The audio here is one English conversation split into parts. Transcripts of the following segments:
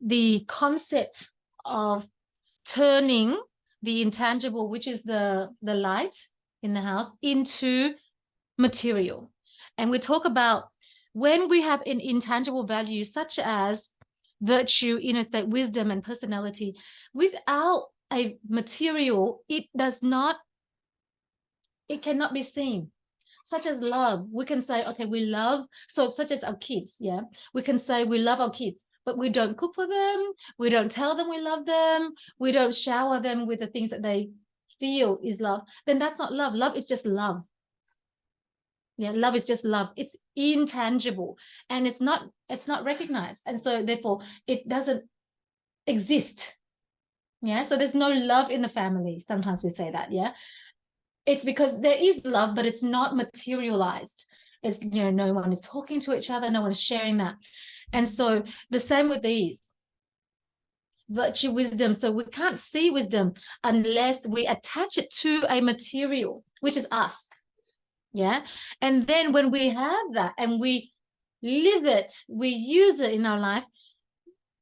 the concept of turning the intangible, which is the light in the house, into material. And we talk about when we have an intangible value such as virtue, inner state, wisdom, and personality, without a material, it cannot be seen. Such as love, we can say, okay, we love, so such as our kids, yeah, we can say we love our kids, but we don't cook for them, we don't tell them we love them, we don't shower them with the things that they feel is love. Then that's not love. Love is just love. Yeah, love is just love. It's intangible and it's not recognized, and so therefore it doesn't exist. Yeah, so there's no love in the family. Sometimes we say that. Yeah, it's because there is love, but it's not materialized. It's, you know, no one is talking to each other, no one is sharing that. And so the same with these virtue, wisdom. So we can't see wisdom unless we attach it to a material, which is us. Yeah. And then when we have that and we live it, we use it in our life,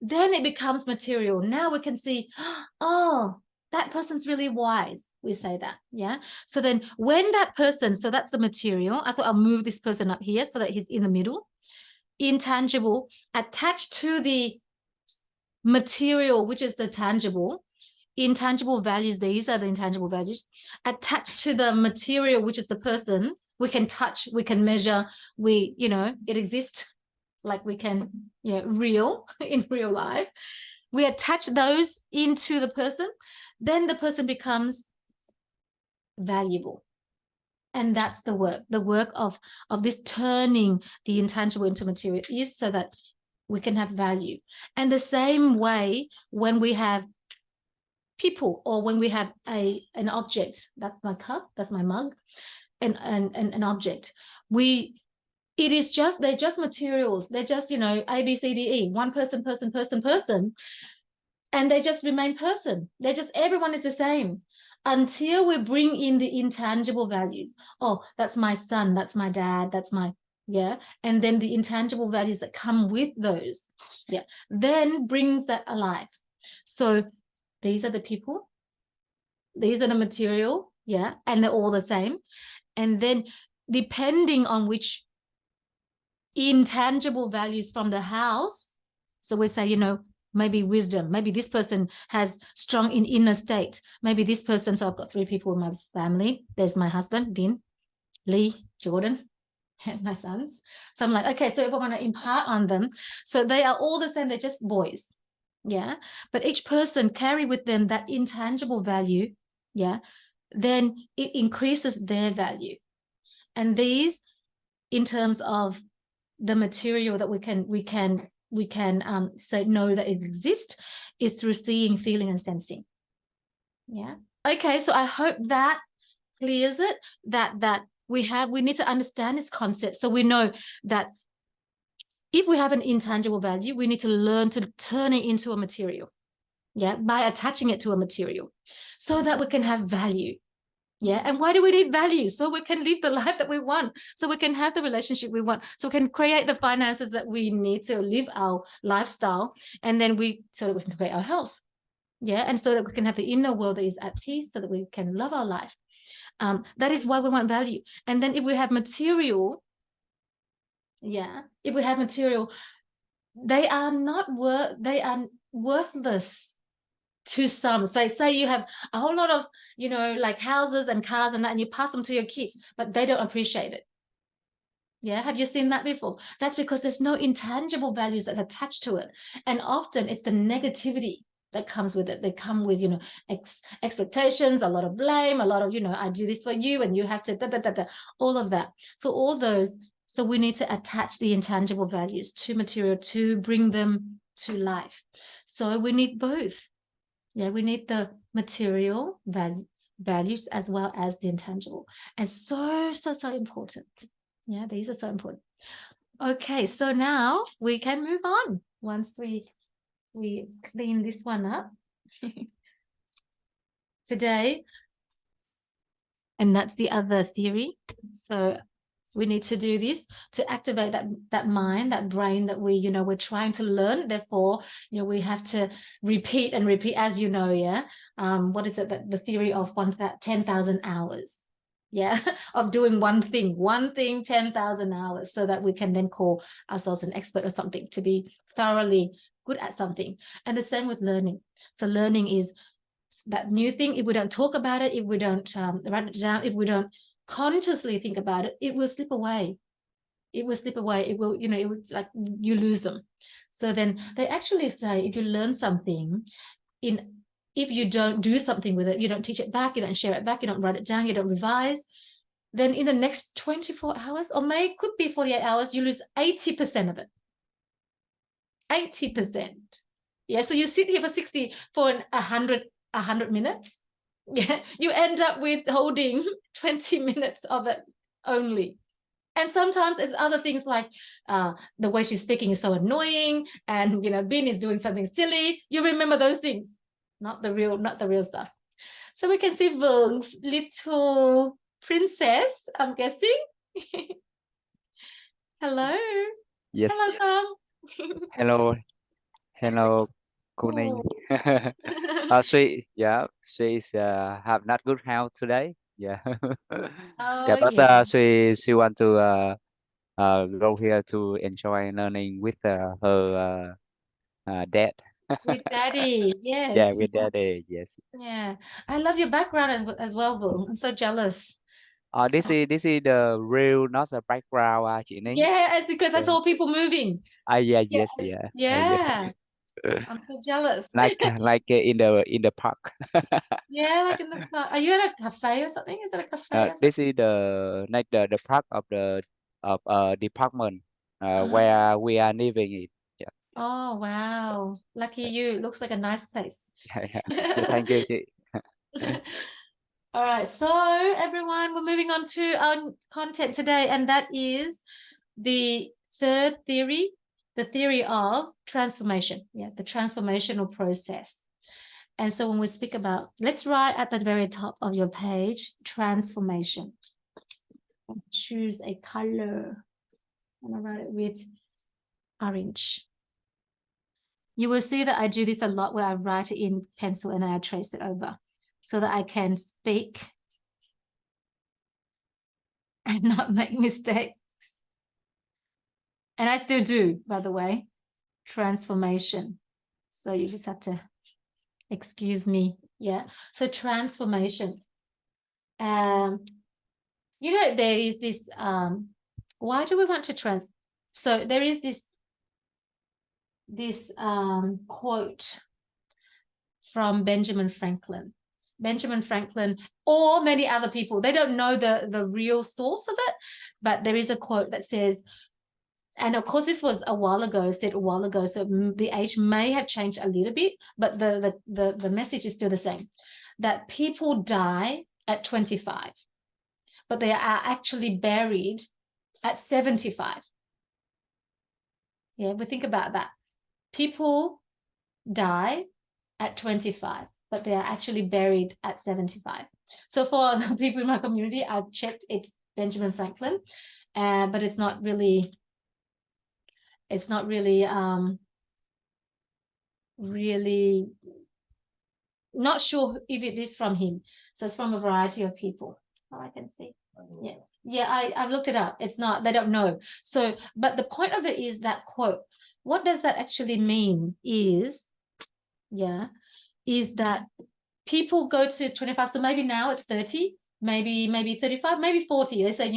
then it becomes material. Now we can see, oh, that person's really wise. We say that. Yeah. So then when that person, so that's the material. I thought I'll move this person up here so that he's in the middle. Intangible attached to the material, which is the tangible. Intangible values, these are the intangible values attached to the material, which is the person. We can touch, we can measure, we, you know, it exists, like we can, you know, real in real life. We attach those into the person, then the person becomes valuable. And that's the work of this turning the intangible into material is so that we can have value. And the same way when we have people, or when we have an object, that's my cup, that's my mug, and an object, they're just materials. They're just, you know, A, B, C, D, E, one person, and they just remain person. They're just, everyone is the same until we bring in the intangible values. Oh, that's my son, that's my dad, that's my, yeah. And then the intangible values that come with those, yeah, then brings that alive. So these are the people, these are the material, yeah, and they're all the same. And then depending on which intangible values from the house, so we say, you know, maybe wisdom, maybe this person has strong in inner state, maybe this person, so I've got 3 people in my family. There's my husband, Bin, Lee, Jordan, and my sons. So I'm like, okay, so if I want to impart on them, so they are all the same, they're just boys, yeah, but each person carry with them that intangible value, yeah, then it increases their value. And these, in terms of the material that we can say no that it exists, is through seeing, feeling, and sensing. Yeah. Okay, so I hope that clears it, that we need to understand this concept, so we know that if we have an intangible value, we need to learn to turn it into a material, yeah, by attaching it to a material so that we can have value. Yeah. And why do we need value? So we can live the life that we want, so we can have the relationship we want, so we can create the finances that we need to live our lifestyle, and then so that we can create our health. Yeah. And so that we can have the inner world that is at peace, so that we can love our life. That is why we want value. And then if we have material, yeah, if we have material, they are worthless to some. Say you have a whole lot of, you know, like houses and cars and that, and you pass them to your kids, but they don't appreciate it. Yeah, have you seen that before? That's because there's no intangible values that's attached to it. And often it's the negativity that comes with it. They come with, you know, expectations, a lot of blame, a lot of, you know, I do this for you and you have to all of that. So all those, so we need to attach the intangible values to material to bring them to life. So we need both. Yeah, we need the material values as well as the intangible. And so important. Yeah, these are so important. Okay, so now we can move on once we clean this one up. Today, and that's the other theory. So We need to do this to activate that mind, that brain that we're trying to learn. Therefore, we have to repeat and repeat, as you know, yeah. What is it, that the theory of 10,000 hours, yeah, of doing one thing 10,000 hours, so that we can then call ourselves an expert or something, to be thoroughly good at something. And the same with learning. So learning is that new thing. If we don't talk about it, if we don't write it down, if we don't consciously think about it, it will slip away. It will slip away. It will, it will, like, you lose them. So then they actually say, if you learn something, if you don't do something with it, you don't teach it back, you don't share it back, you don't write it down, you don't revise, then in the next 24 hours, or could be 48 hours, you lose 80% of it. 80%. Yeah. So you sit here for 100 minutes. Yeah. You end up with holding 20 minutes of it only. And sometimes it's other things, like the way she's speaking is so annoying, and Bin is doing something silly. You remember those things, not the real stuff. So we can see Vung's little princess, I'm guessing. Hello. Yes. Hello, Vung. Hello. Hello, cô Ninh. She's have not good health today. Yeah. Oh Yeah, but yeah. she want to go here to enjoy learning with dad. With daddy, Yeah, yes. with daddy. Yes. Yeah. I love your background as well, Vung. I'm so jealous. This is the real, not the background, chị Ninh. Yes, because I Yeah. saw people moving. Yeah, Yes. yes, yeah. Yeah. Yeah. I'm so jealous. Like in the park. Yeah, like in the park. Are you at a cafe or something? Is that a cafe or something? This is the part of the department Oh, where we are living in. Yeah. oh wow. Lucky you. It looks like a nice place. Yeah, yeah. Yeah, thank you, chị. All right. So everyone, we're moving on to our content today, and that is the third theory, the theory of transformation. Yeah, the transformational process. And so when we speak about, let's write at the very top of your page, transformation. Choose a color. I'm gonna write it with orange. You will see that I do this a lot, where I write it in pencil and then I trace it over so that I can speak and not make mistakes. And I still do, by the way, transformation. So you just have to excuse me. Yeah. So transformation. There is this, why do we want to so there is this quote from Benjamin Franklin. Benjamin Franklin, or many other people, they don't know the real source of it, but there is a quote that says, and of course this was said a while ago, so the age may have changed a little bit, but the message is still the same, that people die at 25, but they are actually buried at 75. Yeah, we think about that. People die at 25, but they are actually buried at 75. So for the people in my community, I've checked, it's Benjamin Franklin, but it's not really really not sure if it is from him. So it's from a variety of people. Oh, I can see. Yeah, I've looked it up. It's not, they don't know. So, but the point of it is that quote. What does that actually mean is that people go to 25. So maybe now it's 30, maybe 35, maybe 40. They say,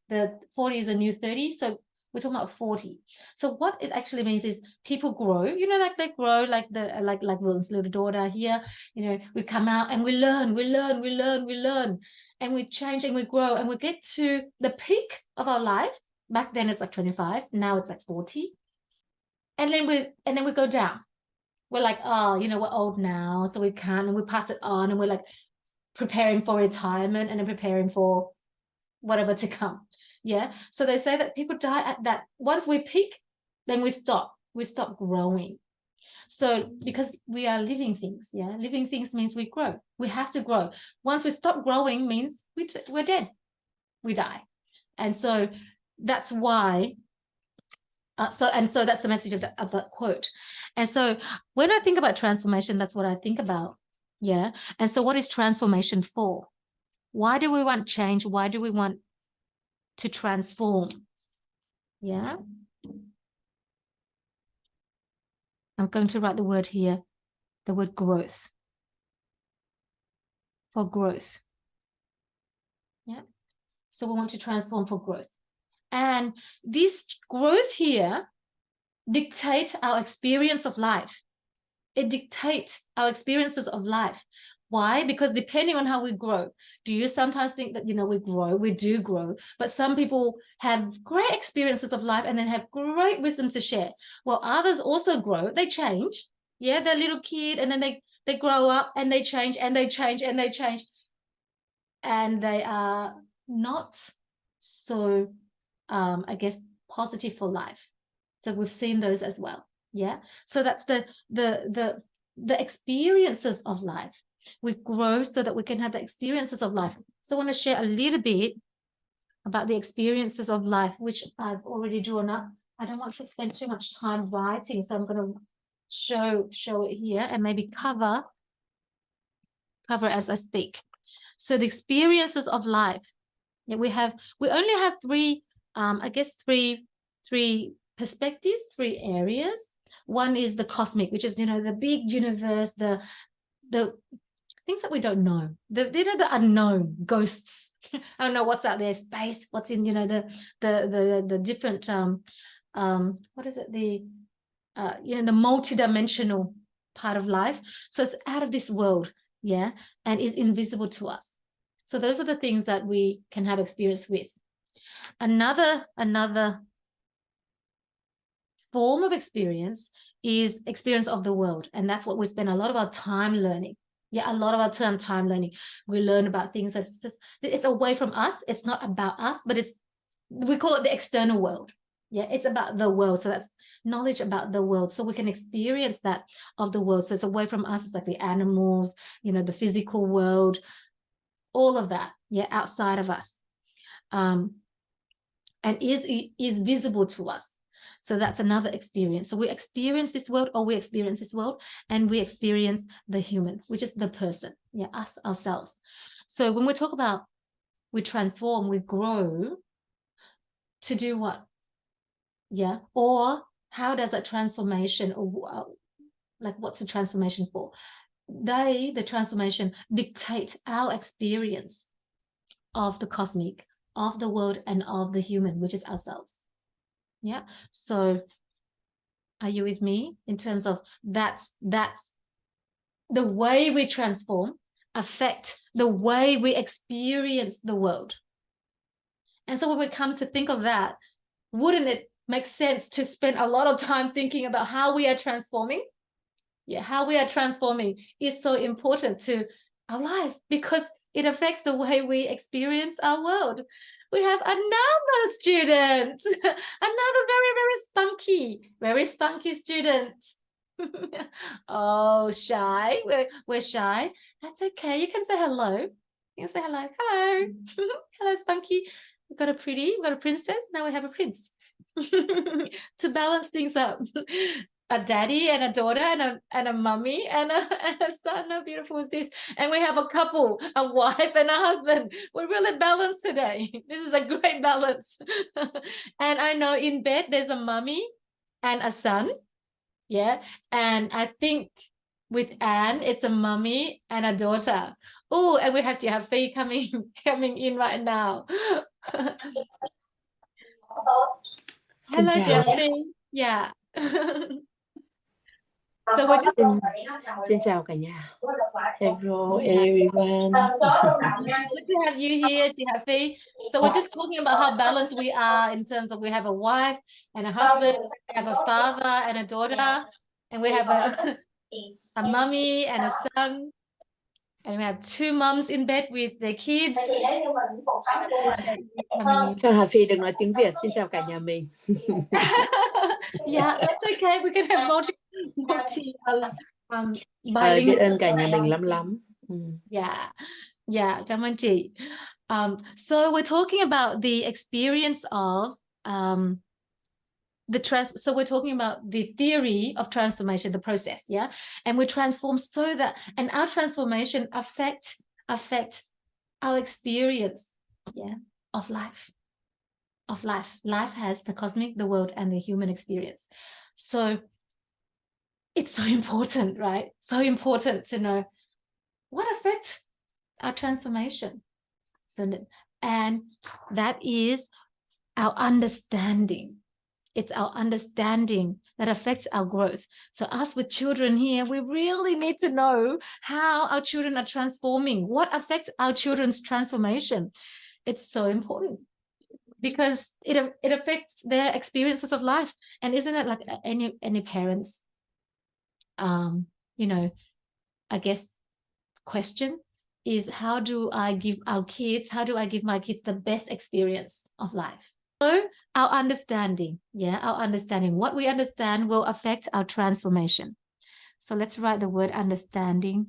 the 40 is a new 30. So we're talking about 40. So what it actually means is people grow, like they grow, like Wilton's little daughter here, we come out and we learn, and we change and we grow and we get to the peak of our life. Back then it's like 25, now it's like 40. And then we go down. We're like, oh, we're old now, so we can't, and we pass it on, and we're like preparing for retirement and then preparing for whatever to come. Yeah. So they say that people die at that. Once we peak, then we stop growing. So because we are living things, living things means we grow. We have to grow. Once we stop growing means we're dead. We die. And so that's why so that's the message of that quote. And so when I think about transformation, that's what I think about. Yeah. And so what is transformation for? Why do we want change? Why do we want to transform? Yeah. I'm going to write the word here, the word growth. For growth. Yeah. So we want to transform for growth. And this growth here dictates our experience of life. It dictates our experiences of life. Why? Because depending on how we grow, do you sometimes think that, we do grow, but some people have great experiences of life and then have great wisdom to share. Well, others also grow, they change. Yeah, they're a little kid and then they grow up and they change and they change and they change. And they are not so, I guess, positive for life. So we've seen those as well. Yeah. So that's the experiences of life. We grow so that we can have the experiences of life. So I want to share a little bit about the experiences of life, which I've already drawn up. I don't want to spend too much time writing, so I'm going to show it here and maybe cover as I speak. So the experiences of life. Yeah, we only have three, I guess three perspectives, three areas. One is the cosmic, which is, the big universe, the things that we don't know, the unknown, ghosts. I don't know what's out there, space, what's in, the different, what is it? The multidimensional part of life. So it's out of this world, yeah, and is invisible to us. So those are the things that we can have experience with. Another form of experience is experience of the world. And that's what we spend a lot of our time learning. Yeah, a lot of our time learning. We learn about things that's just, it's away from us. It's not about us, but we call it the external world. Yeah, it's about the world. So that's knowledge about the world. So we can experience that of the world. So it's away from us. It's like the animals, the physical world, all of that, yeah, outside of us, and is visible to us. So that's another experience. So we experience this world, and we experience the human, which is the person, yeah, us, ourselves. So when we talk about we transform, we grow, to do what? Yeah, or how does that transformation, or like what's the transformation for? The transformation dictate our experience of the cosmic, of the world, and of the human, which is ourselves. Yeah. So are you with me in terms of that's the way we transform affect the way we experience the world? And so when we come to think of that, wouldn't it make sense to spend a lot of time thinking about how we are transforming? Yeah, how we are transforming is so important to our life because it affects the way we experience our world. We have another student, another very spunky student. Oh, shy. We're shy. That's okay. You can say hello. You can say hello. Hello. Hello, Spunky. We've got a princess. Now we have a prince. To balance things up. A daddy and a daughter and a mummy and a son. How beautiful is this? And we have a couple, a wife and a husband. We're really balanced today. This is a great balance. And I know in bed there's a mummy and a son. Yeah. And I think with Anne, it's a mummy and a daughter. Oh, and we have Jaffe coming in right now. Hello, Jaffe. Yeah. So we're just Xin chào cả nhà. Hello everyone. Good to have you here, Jaffe. So we're just talking about how balanced we are in terms of we have a wife and a husband, we have a father and a daughter, and we have a mummy and a son, and we have two moms in bed with their kids. Chào Hà Phi, đừng nói tiếng Việt. Xin chào cả nhà mình. Yeah, that's okay. We can have multi Biết ơn cả nhà mình lắm. Yeah, cảm ơn chị. So we're talking about the experience of so we're talking about the theory of transformation, the process, yeah, and we transform so that, and our transformation affect our experience, yeah, of life. Life has the cosmic, the world, and the human experience. So it's so important, right? So important to know what affects our transformation. So, and that is our understanding. It's our understanding that affects our growth. So us with children here, we really need to know how our children are transforming, what affects our children's transformation. It's so important because it affects their experiences of life. And isn't it like any parents, you know, I guess question is, how do I give my kids the best experience of life? So our understanding, what we understand will affect our transformation. So let's write the word understanding.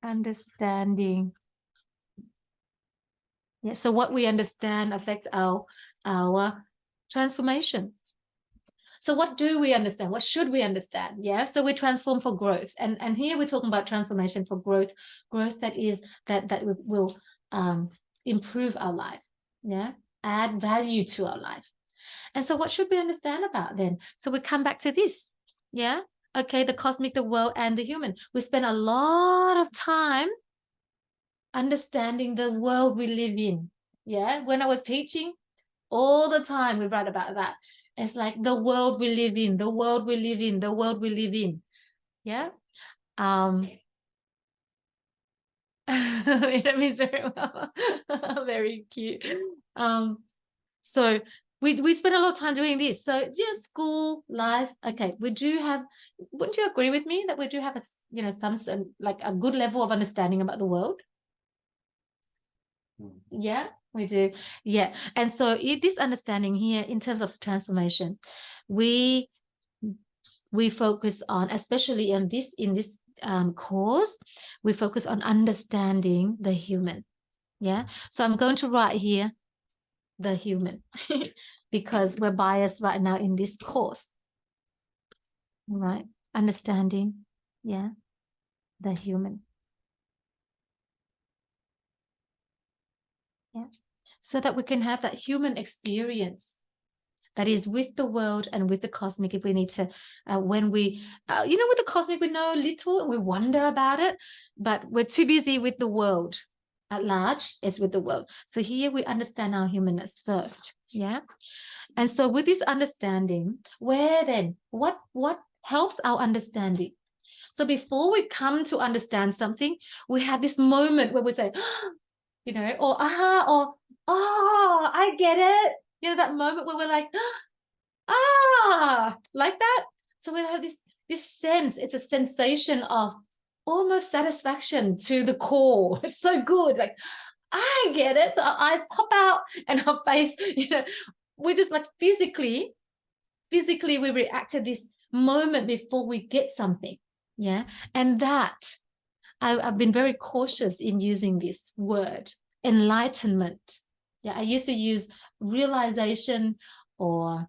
Understanding. Yeah, so what we understand affects our transformation. So what do we understand? What should we understand? Yeah, so we transform for growth. And here we're talking about transformation for growth that will improve our life, yeah, add value to our life. And so what should we understand about then? So we come back to this, yeah, okay, the cosmic, the world, and the human. We spend a lot of time understanding the world we live in, yeah. When I was teaching, all the time we write about that. It's like the world we live in, the world we live in, the world we live in, yeah. Vietnamese very well. Very cute. So we spend a lot of time doing this. So yeah, school life, okay, we do have, wouldn't you agree with me that we do have some like a good level of understanding about the world? Yeah, we do. Yeah. And so this understanding here in terms of transformation, we focus on, especially in this course, we focus on understanding the human. Yeah. So I'm going to write here the human because we're biased right now in this course. All right. Understanding, yeah, the human. Yeah. So that we can have that human experience that is with the world and with the cosmic. If we need to, when we, with the cosmic, we know little and we wonder about it, but we're too busy with the world at large. It's with the world. So here we understand our humanness first. Yeah. And so with this understanding, where then, what helps our understanding? So before we come to understand something, we have this moment where we say, or aha, or oh, I get it. That moment where we're like, like that. So we have this sense, it's a sensation of almost satisfaction to the core. It's so good. Like, I get it. So our eyes pop out and our face, we just like physically we react to this moment before we get something. Yeah. And that I've been very cautious in using this word, enlightenment. Yeah, I used to use realization or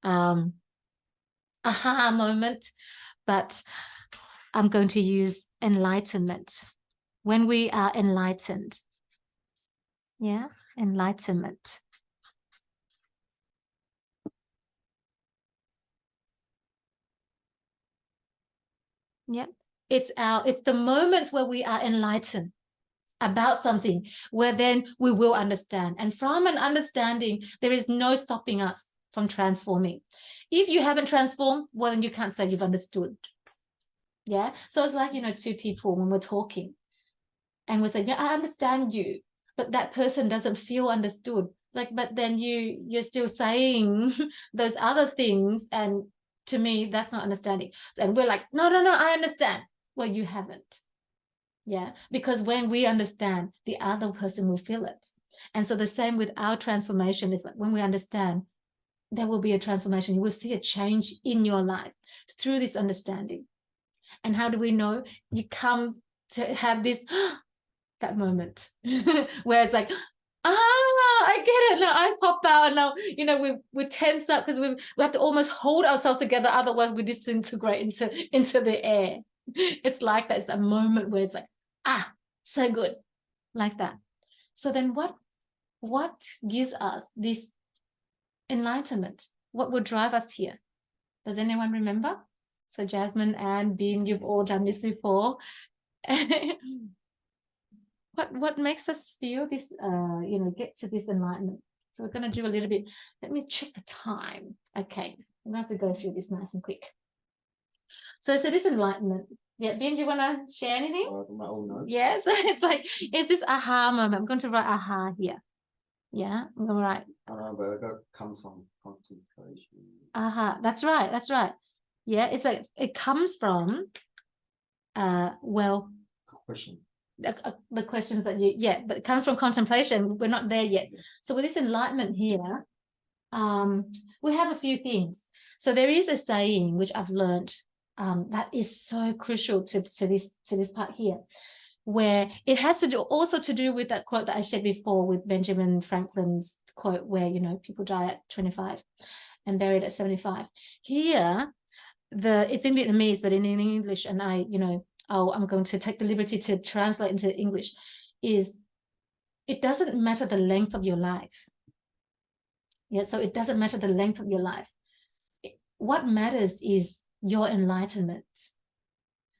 aha moment, but I'm going to use enlightenment. When we are enlightened. Yeah, enlightenment. Yeah, it's the moments where we are enlightened about something, where then we will understand. And from an understanding, there is no stopping us from transforming. If you haven't transformed, well, then you can't say you've understood. Yeah. So it's like, two people when we're talking and we're saying, yeah, I understand you, but that person doesn't feel understood. Like, but then you're still saying those other things. And to me, that's not understanding. And we're like, no, I understand. Well, you haven't. Yeah, because when we understand, the other person will feel it. And so the same with our transformation is like when we understand, there will be a transformation. You will see a change in your life through this understanding. And how do we know? You come to have this that moment where it's like, I get it. Now eyes pop out, and now we tense up because we have to almost hold ourselves together, otherwise we disintegrate into the air. It's like that. It's a moment where it's like, so good, like that. So then what gives us this enlightenment? What would drive us here? Does anyone remember? So Jasmine and Bean, you've all done this before. What makes us feel this, get to this enlightenment? So we're going to do a little bit. Let me check the time. Okay, I'm going to have to go through this nice and quick. So this enlightenment. Yeah, Bean, do you want to share anything? My own notes. Yeah, so it's like, is this aha moment? I'm going to write aha here. Yeah, I'm going to write. But that comes from contemplation. Aha, that's right. That's right. Yeah, it's like it comes from, Question. the questions that but it comes from contemplation. We're not there yet. So with this enlightenment here, we have a few things. So there is a saying which I've learned that is so crucial to this part here, where it has to do also to do with that quote that I shared before with Benjamin Franklin's quote, where people die at 25 and buried at 75. Here, it's in Vietnamese, but in English, and I'm going to take the liberty to translate into English, is it doesn't matter the length of your life. Yeah, so it doesn't matter the length of your life. What matters is your enlightenment.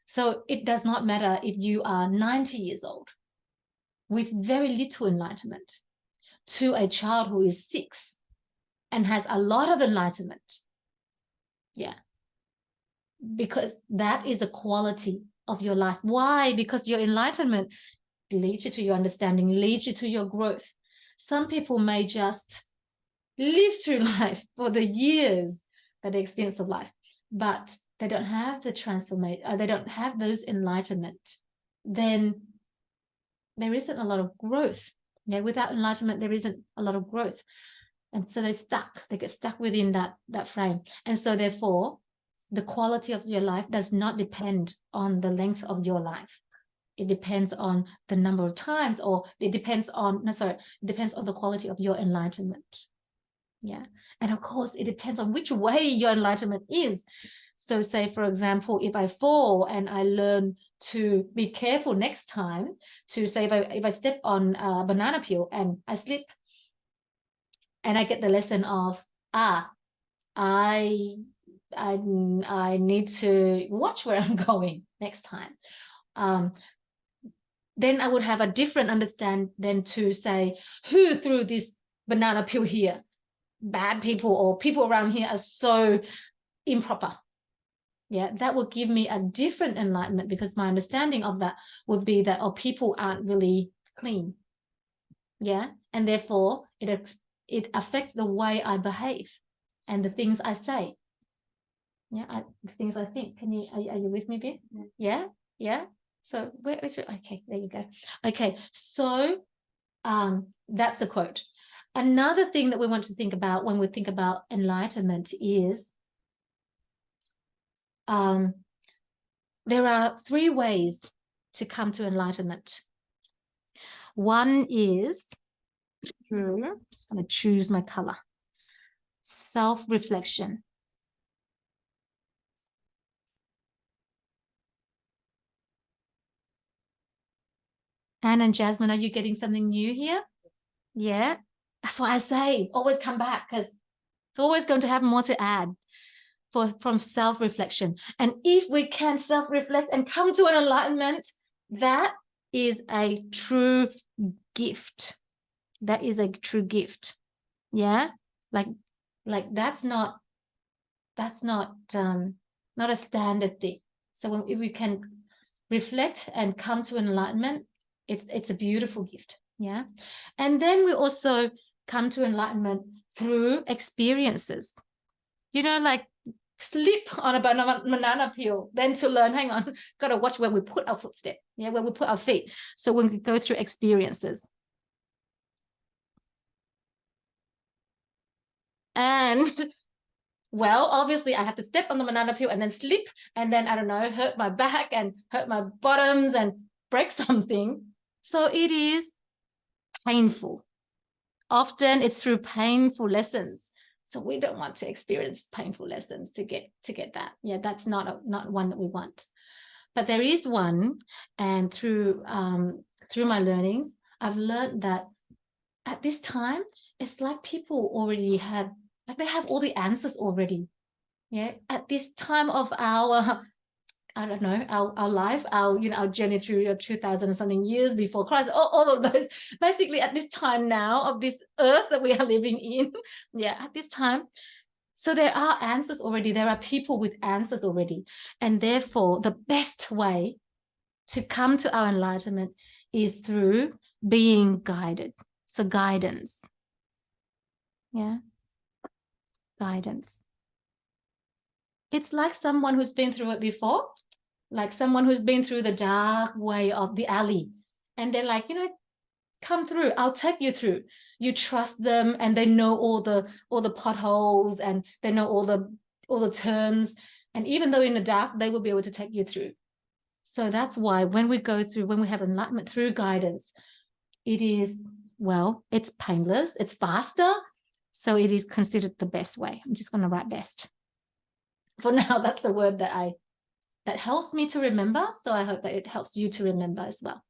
So it does not matter if you are 90 years old with very little enlightenment to a child who is 6 and has a lot of enlightenment. Yeah. Because that is a quality of your life. Why? Because your enlightenment leads you to your understanding, leads you to your growth. Some people may just live through life for the years that they experience of life, but they don't have the transformation, they don't have those enlightenment. Then there isn't a lot of growth. Yeah, without enlightenment, there isn't a lot of growth. And so they get stuck within that frame. And so therefore, the quality of your life does not depend on the length of your life. It depends on the number of times, or it depends on, it depends on the quality of your enlightenment. Yeah. And of course, it depends on which way your enlightenment is. So say, for example, if I fall and I learn to be careful next time, to say if I step on a banana peel and I slip, and I get the lesson of, I need to watch where I'm going next time. Then I would have a different understanding than to say, who threw this banana peel here? Bad people, or people around here are so improper. Yeah, that would give me a different enlightenment, because my understanding of that would be that, people aren't really clean. Yeah, and therefore it affects the way I behave and the things I say. Yeah, the things I think. Are you with me, Ben? Yeah. So where is it? Okay, there you go. Okay, so that's a quote. Another thing that we want to think about when we think about enlightenment is there are 3 ways to come to enlightenment. One is through, I'm just going to choose my color, self-reflection. Anne and Jasmine, are you getting something new here? Yeah, that's why I say always come back, because it's always going to have more to add from self-reflection. And if we can self-reflect and come to an enlightenment, that is a true gift. That is a true gift. Yeah, like that's not a standard thing. So if we can reflect and come to enlightenment, it's a beautiful gift. Yeah. And then we also come to enlightenment through experiences, like slip on a banana peel, then to learn, hang on, got to watch where we put our footstep, where we put our feet. So when we go through experiences. And well, obviously I have to step on the banana peel and then slip and then, I don't know, hurt my back and hurt my bottoms and break something. So it is painful. Often it's through painful lessons. So we don't want to experience painful lessons to get that. Yeah, that's not one that we want. But there is one, and through my learnings, I've learned that at this time, it's like people already have, like they have all the answers already. Yeah, at this time of our, I don't know, our life, our journey through 2000 and something years before Christ, all of those, basically at this time now of this earth that we are living in, yeah, at this time. So there are answers already. There are people with answers already. And therefore, the best way to come to our enlightenment is through being guided. So guidance. Yeah. Guidance. It's like someone who's been through it before, like someone who's been through the dark way of the alley. And they're like, come through, I'll take you through. You trust them and they know all the potholes and they know all the turns. And even though in the dark, they will be able to take you through. So that's why when we have enlightenment through guidance, it is, well, it's painless, it's faster. So it is considered the best way. I'm just going to write best. For now, that's the word that helps me to remember. So I hope that it helps you to remember as well.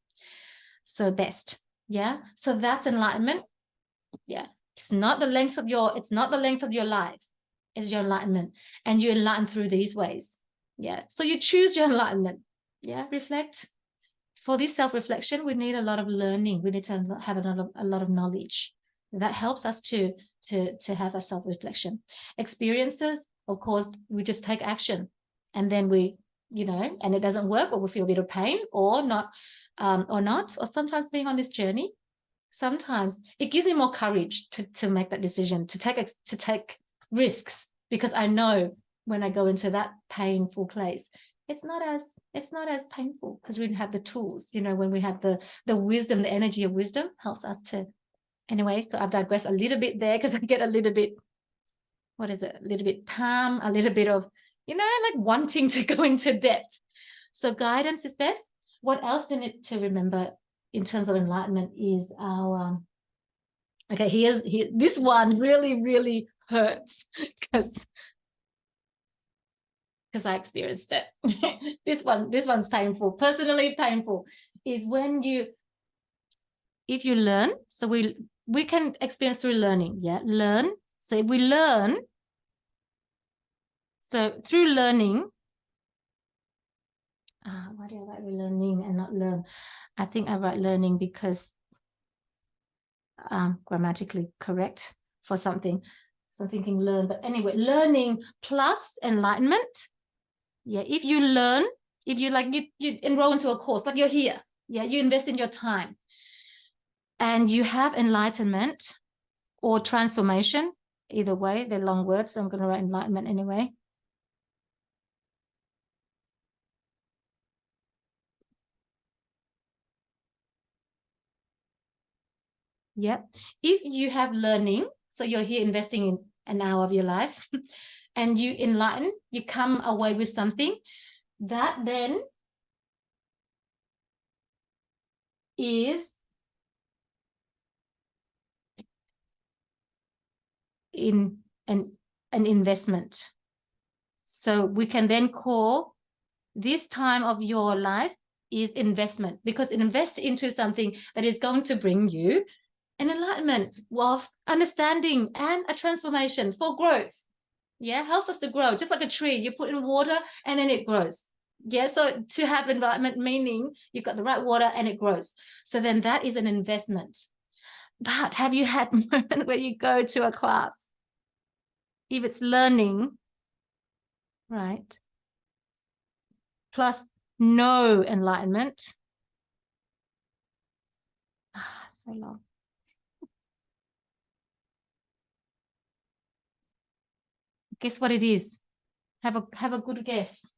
So best. Yeah. So that's enlightenment. Yeah. It's not the length of your life. It's your enlightenment. And you enlighten through these ways. Yeah. So you choose your enlightenment. Yeah. Reflect. For this self-reflection, we need a lot of learning. We need to have a lot of knowledge. That helps us to have a self-reflection. Experiences, of course, we just take action. And then we, and it doesn't work, or we feel a bit of pain or not, or sometimes being on this journey, sometimes it gives me more courage to make that decision, to take risks, because I know when I go into that painful place, it's not as painful because we have the tools, when we have the wisdom, the energy of wisdom helps us to. Anyway, so I digress a little bit there because I get a little bit, a little bit calm, a little bit of, like wanting to go into depth. So guidance is best. What else do you need to remember in terms of enlightenment is our, okay, this one really, really hurts because I experienced it. This one's painful, personally painful, is when if you learn, so we can experience through learning, yeah, learn. So if we learn, so through learning, why do I write learning and not learn? I think I write learning because grammatically correct for something. So I'm thinking learn, but anyway, learning plus enlightenment. Yeah, if you learn, if you enroll into a course, like you're here, yeah, you invest in your time and you have enlightenment or transformation, either way, they're long words, so I'm going to write enlightenment anyway. Yep. If you have learning, so you're here investing in an hour of your life and you enlighten, you come away with something that then is in an investment. So we can then call this time of your life is investment, because invest into something that is going to bring you an enlightenment of understanding and a transformation for growth. Yeah, helps us to grow, just like a tree. You put in water and then it grows. Yeah, so to have enlightenment meaning you've got the right water and it grows. So then that is an investment. But have you had moments where you go to a class, if it's learning, right, plus no enlightenment? So long. Guess what it is? Have a good guess.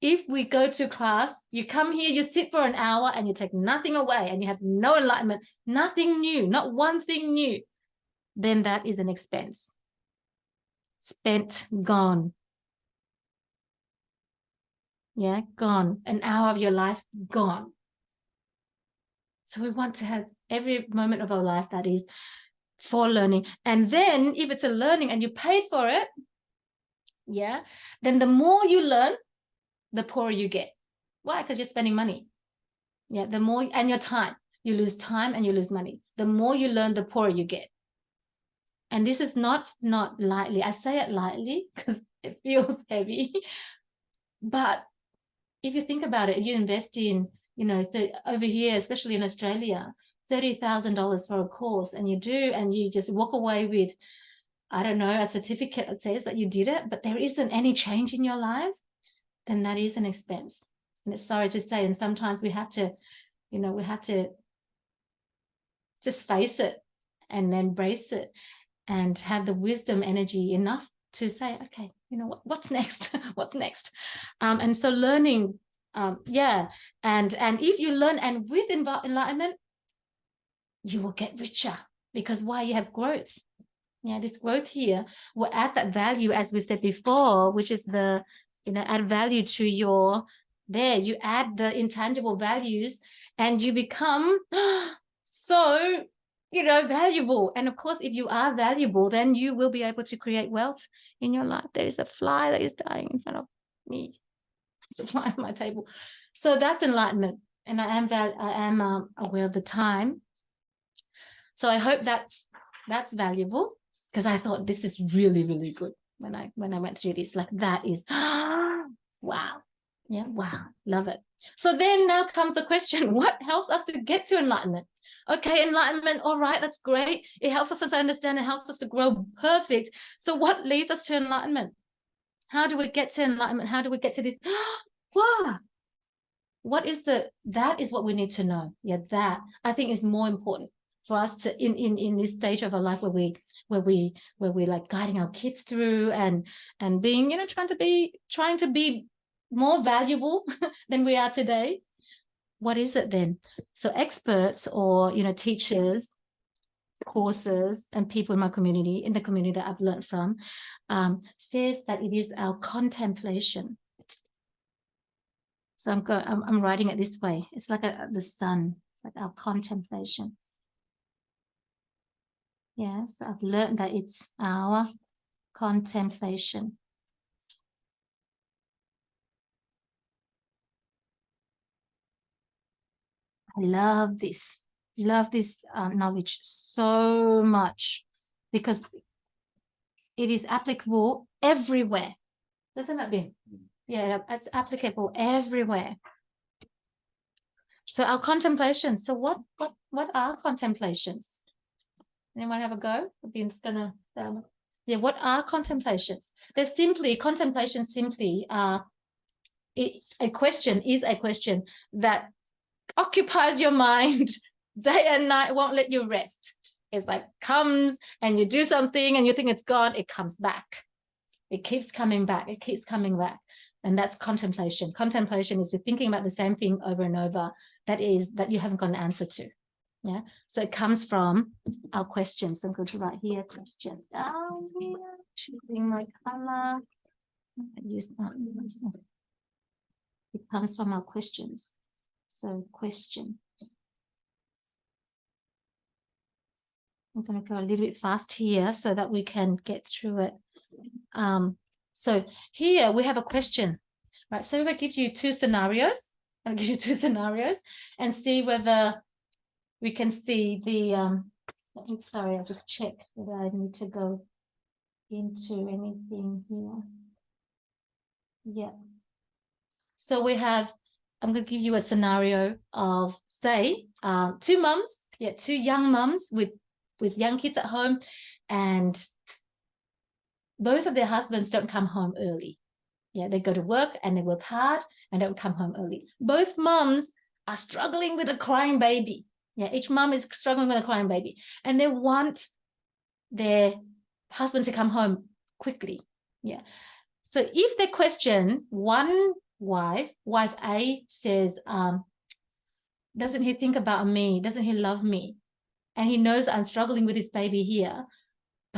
If we go to class, you come here, you sit for an hour and you take nothing away and you have no enlightenment, nothing new, not one thing new, then that is an expense. Spent, gone. Yeah, gone. An hour of your life, gone. So we want to have every moment of our life that is for learning. And then if it's a learning and you paid for it, yeah, then the more you learn, the poorer you get. Why? Because you're spending money. Yeah, the more, and your time. You lose time and you lose money. The more you learn, the poorer you get. And this is not lightly. I say it lightly because it feels heavy. But if you think about it, you invest in, you know, over here, especially in Australia, $30,000 for a course, and you just walk away with, I don't know, a certificate that says that you did it, but there isn't any change in your life, then that is an expense. And it's sorry to say, and sometimes we have to, you know, we have to just face it and embrace it and have the wisdom energy enough to say, okay, you know, what's next? What's next? And so learning, yeah. And if you learn and with enlightenment, you will get richer, because why? You have growth. Yeah, this growth here will add that value, as we said before, which is the, you know, add value to your, you add the intangible values and you become so, you know, valuable. And of course, if you are valuable, then you will be able to create wealth in your life. There is a fly that is dying in front of me. It's a fly on my table. So that's enlightenment. And I am aware of the time. So I hope that that's valuable, because I thought this is really, really good when I went through this. Like, that is wow. Yeah, wow, love it. So then now comes the question, what helps us to get to enlightenment? Okay, enlightenment, all right, that's great. It helps us to understand, it helps us to grow, perfect. So what leads us to enlightenment? How do we get to enlightenment? How do we get to this? Wow. What is that is what we need to know. Yeah, that I think is more important for us to in this stage of our life where we like guiding our kids through and being, you know, trying to be more valuable than we are today. What is it then? So experts, or, you know, teachers, courses, and people in my community, in the community that I've learned from, says that it is our contemplation. So I'm writing it this way. It's like the sun. It's like our contemplation. Yes, I've learned that it's our contemplation. I love this knowledge so much, because it is applicable everywhere. Doesn't it, Ben? Yeah, it's applicable everywhere. So our contemplation. So what are contemplations? Anyone have a go? Ben's gonna yeah, what are contemplations? They're simply, contemplations simply are a question that occupies your mind day and night, won't let you rest. It's like comes and you do something and you think it's gone, it comes back. It keeps coming back, it keeps coming back. And that's contemplation. Contemplation is thinking about the same thing over and over, that you haven't got an answer to. Yeah, so it comes from our questions. So I'm going to write here, question down here, choosing my color. It comes from our questions. So question. I'm going to go a little bit fast here so that we can get through it. So here we have a question, right? So if I give you two scenarios, I'll give you two scenarios and see whether we can see the, sorry, I'll just check whether I need to go into anything here. Yeah. So we have, I'm going to give you a scenario of, say, two mums, two young mums with young kids at home, and both of their husbands don't come home early. Yeah, they go to work and they work hard and don't come home early. Both mums are struggling with a crying baby. Yeah, each mum is struggling with a crying baby, and they want their husband to come home quickly. Yeah. So if they question, one wife A says, doesn't he think about me? Doesn't he love me? And he knows I'm struggling with his baby here.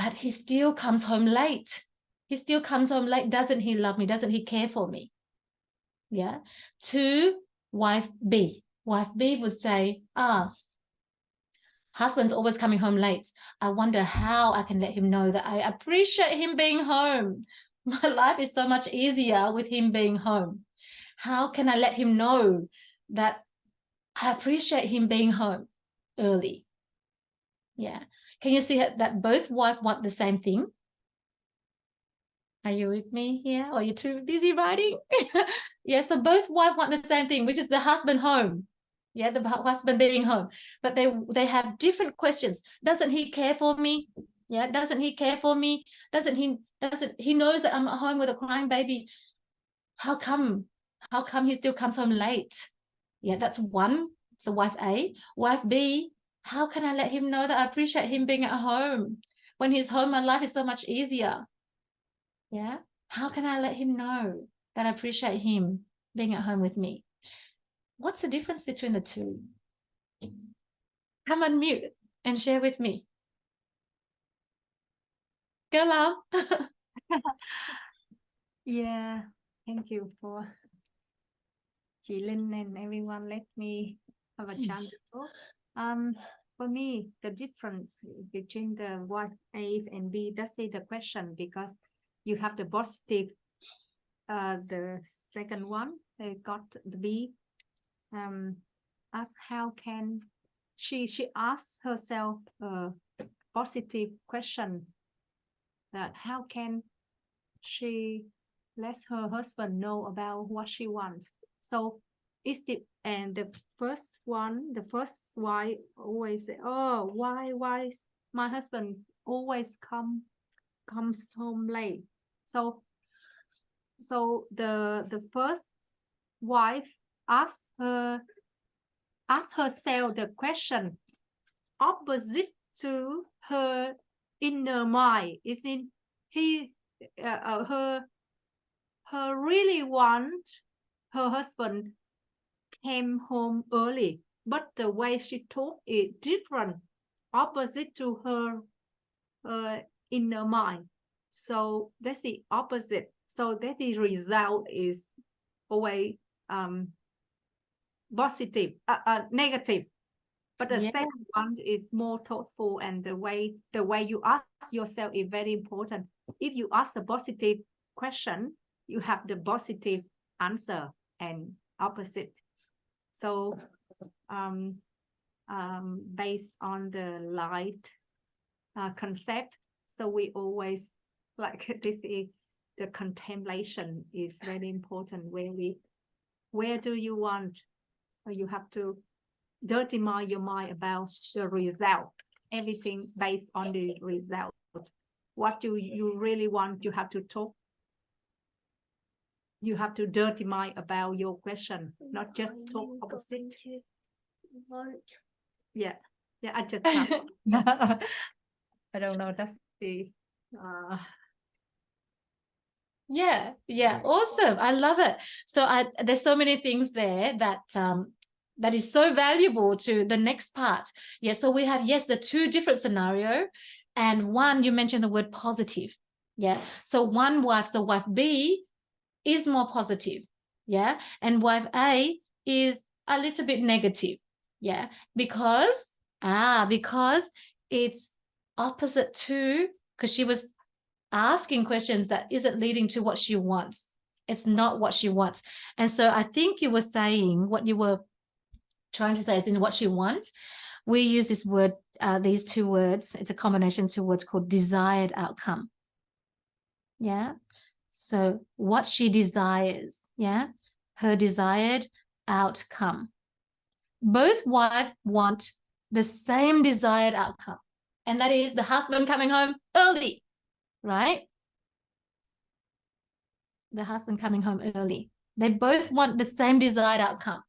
but he still comes home late. He still comes home late. Doesn't he love me? Doesn't he care for me? Yeah. To wife B. Wife B would say, husband's always coming home late. I wonder how I can let him know that I appreciate him being home. My life is so much easier with him being home. How can I let him know that I appreciate him being home early? Yeah. Can you see that both wives want the same thing? Are you with me here? Or are you too busy writing? Yeah, so both wives want the same thing, which is the husband home. Yeah, the husband being home. But they have different questions. Doesn't he care for me? Yeah, doesn't he care for me? Doesn't he knows that I'm at home with a crying baby? How come he still comes home late? Yeah, that's one. So wife A. Wife B, how can I let him know that I appreciate him being at home? When he's home, my life is so much easier. Yeah. How can I let him know that I appreciate him being at home with me? What's the difference between the two? Come on mute and share with me. Go, Lam. Yeah, thank you for chị Linh and everyone. Let me have a chance to talk. For me, the difference between the wife A and B, that's the question, because you have the positive. The second one, they got the B. Ask how can she asked herself a positive question, that how can she lets her husband know about what she wants. So it's the first wife always say, oh, why my husband always comes home late. So the first wife asks herself the question opposite to her inner mind. It means her really want her husband came home early, but the way she talk is different, opposite to her inner mind. So that's the opposite. So that the result is always positive, negative. But the second one is more thoughtful, and the way you ask yourself is very important. If you ask a positive question, you have the positive answer and opposite. So based on the light concept, so we always like this is the contemplation is very important. Where do you want, or you have to dirty your mind about the result. Everything based on the result. What do you really want? You have to talk. You have to dirty mind about your question, not just talk opposite. Yeah, I just I don't know. That's the. Yeah, awesome. I love it. So there's so many things there that that is so valuable to the next part. Yeah, so we have, yes, the two different scenario, and one, you mentioned the word positive. Yeah, so one wife, so wife B is more positive. Yeah, and wife A is a little bit negative. Yeah, because it's opposite to, because she was asking questions that isn't leading to what she wants. It's not what she wants. And so I think you were saying, what you were trying to say is, in what she wants, we use this word, these two words. It's a combination of two words called desired outcome. Yeah. So what she desires. Yeah. Her desired outcome. Both wives want the same desired outcome. And that is the husband coming home early. Right? The husband coming home early. They both want the same desired outcome.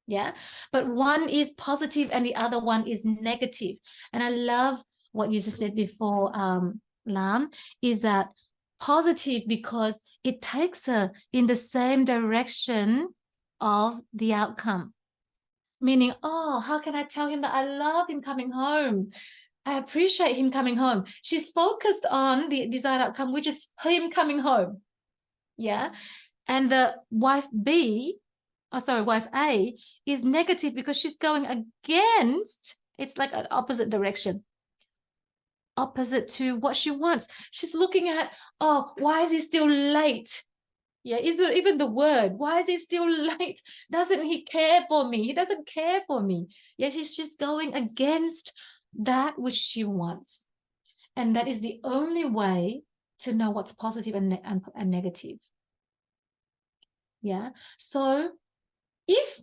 Yeah. But one is positive and the other one is negative. And I love what you just said before, Lam, is that positive because it takes her in the same direction of the outcome. Meaning, oh, how can I tell him that I love him coming home? I appreciate him coming home. She's focused on the desired outcome, which is him coming home. Yeah. And the wife wife A is negative because she's going against, it's like an opposite direction, opposite to what she wants. She's looking at, oh, why is he still late? Yeah, is there even the word? Why is he still late? Doesn't he care for me? He doesn't care for me. Yet he's just going against that which she wants. And that is the only way to know what's positive and negative. Yeah. So if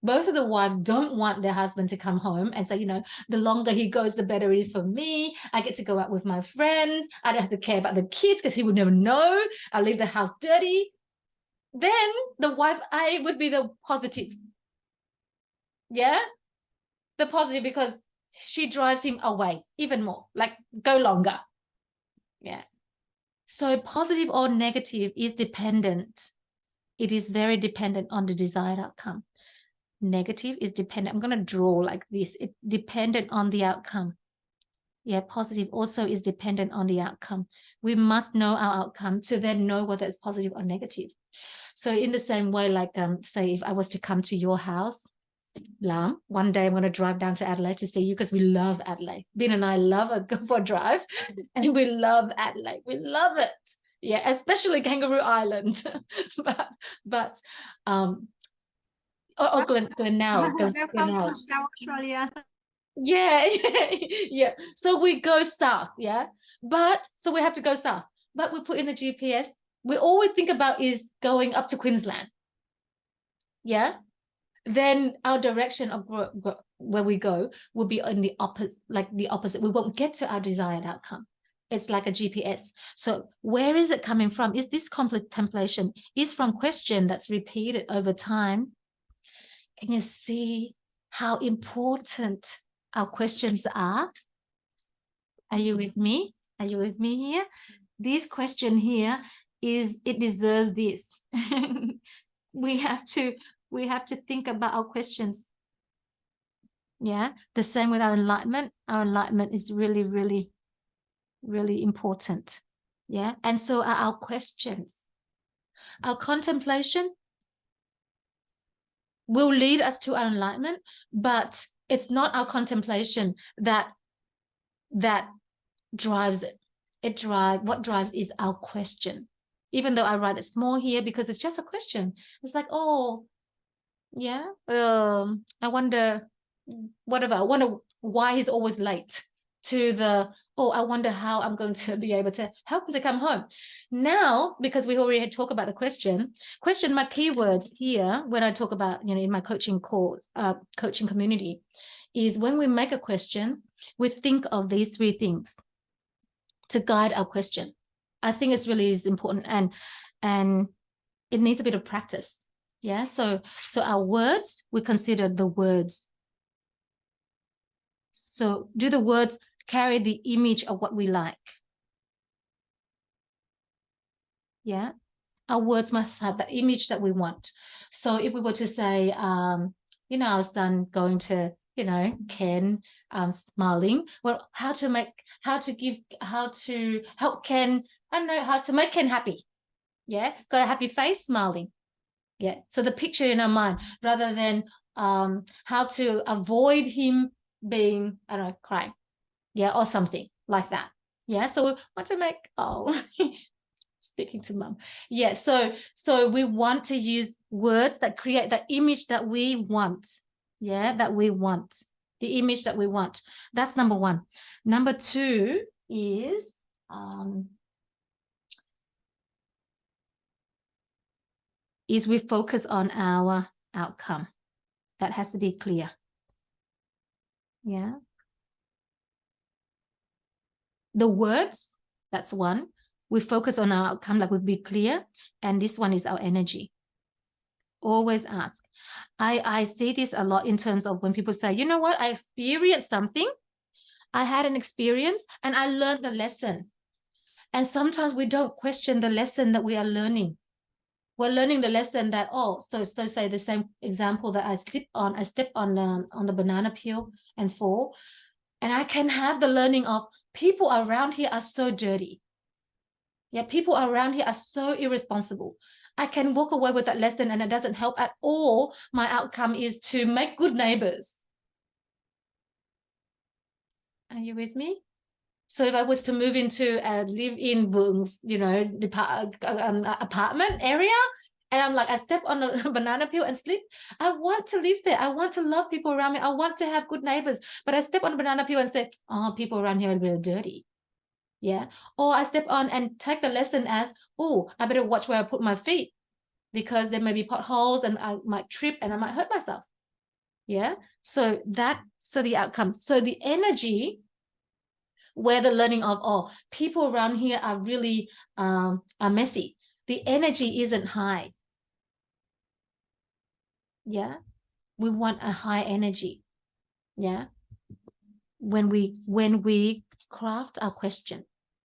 both of the wives don't want their husband to come home and say, you know, the longer he goes, the better it is for me. I get to go out with my friends. I don't have to care about the kids because he would never know. I'll leave the house dirty. Then the wife A would be the positive. Yeah. The positive, because she drives him away even more, like go longer. Yeah. So positive or negative is dependent. It is very dependent on the desired outcome. Negative is dependent. I'm going to draw like this. It's dependent on the outcome. Yeah, positive also is dependent on the outcome. We must know our outcome to then know whether it's positive or negative. So in the same way, like say if I was to come to your house, Lam, one day I'm going to drive down to Adelaide to see you because we love Adelaide. Ben and I go for a drive and we love Adelaide. We love it. Yeah, especially Kangaroo Island. but or Glenelg. Welcome to South Australia. Yeah. So we go south, yeah. But so we have to go south. But we put in the GPS. We all we think about is going up to Queensland. Yeah. Then our direction of where we go will be in the opposite. We won't get to our desired outcome. It's like a GPS. So where is it coming from? Is this contemplation is from question that's repeated over time? Can you see how important our questions are? Are you with me? Are you with me here? This question here it deserves this. we have to think about our questions. Yeah, the same with our enlightenment. Our enlightenment is really, really, really important. Yeah, and so are our questions. Our contemplation will lead us to our enlightenment, but it's not our contemplation that drives it. What drives is our question. Even though I write it small here because it's just a question. It's like, oh, yeah, I wonder, whatever. I wonder why he's always late to the, oh, I wonder how I'm going to be able to help him to come home. Now, because we already had talked about the question, my keywords here, when I talk about, you know, in my coaching community, is when we make a question, we think of these three things to guide our question. I think it's really is important and it needs a bit of practice. Yeah, so our words, we consider the words. So do the words carry the image of what we like? Yeah, our words must have the image that we want. So if we were to say, you know, our son going to, you know, Ken, smiling, well, how to help Ken, I don't know, how to make Ken happy. Yeah, got a happy face, smiling. Yeah, so the picture in our mind, rather than how to avoid him being, I don't know, crying. Yeah, or something like that. Yeah, so we want to make, speaking to mom. Yeah, so we want to use words that create the image that we want. Yeah, that we want. The image that we want. That's number one. Number two is we focus on our outcome. That has to be clear. Yeah. The words, that's one. We focus on our outcome, like we'll be clear. And this one is our energy. Always ask. I see this a lot in terms of when people say, you know what, I experienced something. I had an experience and I learned the lesson. And sometimes we don't question the lesson that we are learning. we're learning the lesson that, oh, so say the same example that I step on the banana peel and fall, and I can have the learning of people around here are so dirty. Yeah, people around here are so irresponsible. I can walk away with that lesson and it doesn't help at all. My outcome is to make good neighbors. Are you with me? So if I was to move into a live-in apartment area, and I'm like, I step on a banana peel and sleep, I want to live there. I want to love people around me. I want to have good neighbors. But I step on a banana peel and say, oh, people around here are really dirty. Yeah. Or I step on and take the lesson as, oh, I better watch where I put my feet because there may be potholes and I might trip and I might hurt myself. Yeah. So the outcome. So the energy where the learning of, oh, people around here are really are messy. The energy isn't high. Yeah. We want a high energy. Yeah. When we craft our question.